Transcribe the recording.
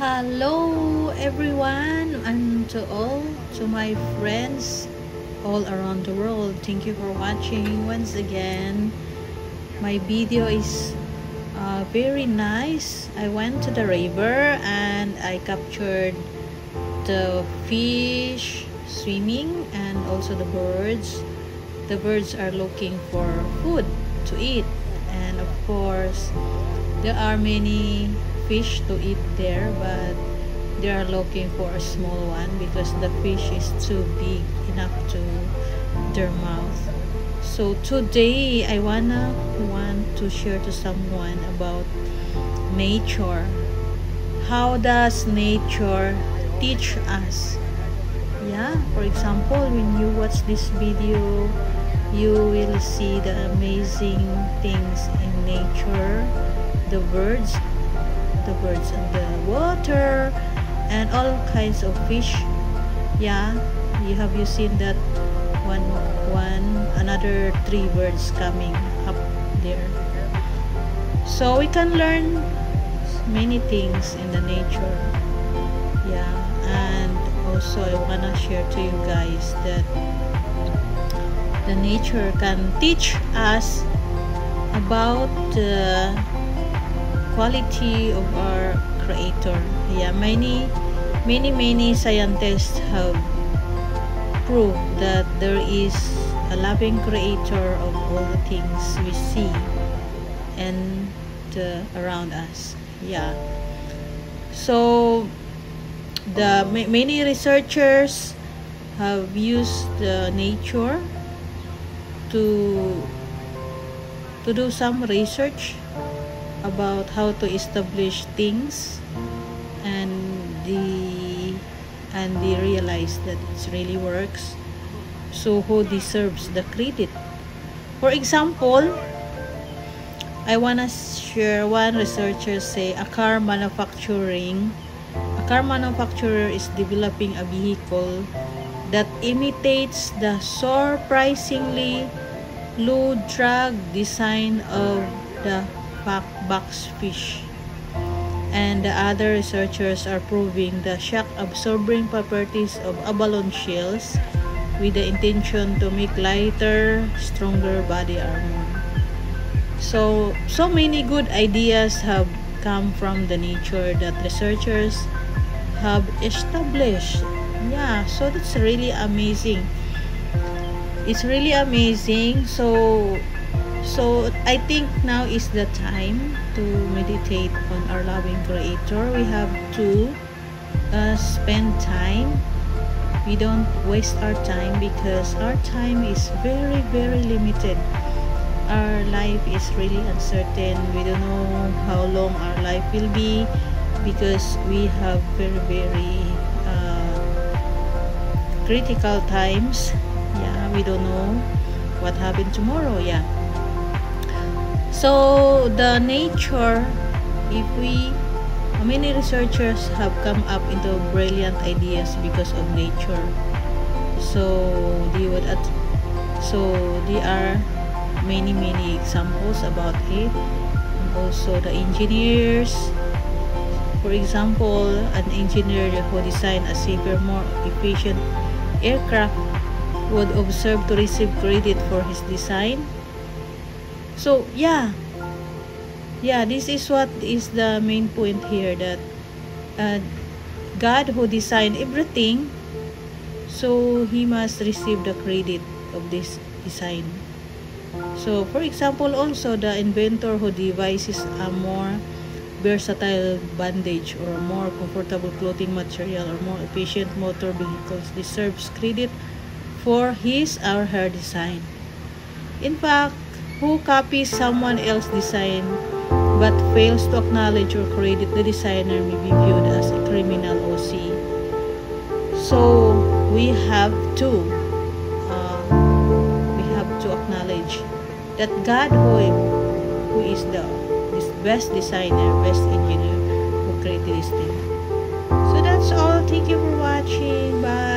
Hello everyone, and to my friends all around the world, thank you for watching once again. My video is very nice. I went to the river and I captured the fish swimming and also the birds. The birds are looking for food to eat, and of course there are many fish to eat there, but they are looking for a small one because the fish is too big enough to their mouth. So today I want to share to someone about nature. How does nature teach us? Yeah, for example, when you watch this video, you will see the amazing things in nature, the birds in the water, and all kinds of fish. Yeah, you seen that another three birds coming up there. So we can learn many things in the nature. Yeah, and also I wanna share to you guys that the nature can teach us about the quality of our creator. Yeah, many scientists have proved that there is a loving creator of all the things we see and around us. Yeah, so the many researchers have used the nature to do some research about how to establish things, and they realize that it really works. So who deserves the credit? For example, I wanna share one researcher say a car manufacturer is developing a vehicle that imitates the surprisingly low drag design of the box fish, and the other researchers are proving the shock absorbing properties of abalone shells with the intention to make lighter, stronger body armor. So many good ideas have come from the nature that researchers have established. Yeah, so that's really amazing. It's really amazing. So I think now is the time to meditate on our loving creator. We have to spend time. We don't waste our time because our time is very limited. Our life is really uncertain. We don't know how long our life will be because we have very critical times. Yeah, we don't know what happened tomorrow. Yeah. So the nature, many researchers have come up into brilliant ideas because of nature. So there are many examples about it, and also the engineers. For example, an engineer who designed a safer, more efficient aircraft would observe to receive credit for his design. So yeah, this is what is the main point here, that God who designed everything, so he must receive the credit of this design. So for example, also the inventor who devises a more versatile bandage or a more comfortable clothing material or more efficient motor vehicles deserves credit for his or her design. In fact, who copies someone else's design but fails to acknowledge or credit the designer may be viewed as a criminal OC. So we have to acknowledge that God who is the best designer, best engineer who created this thing. So that's all. Thank you for watching. Bye.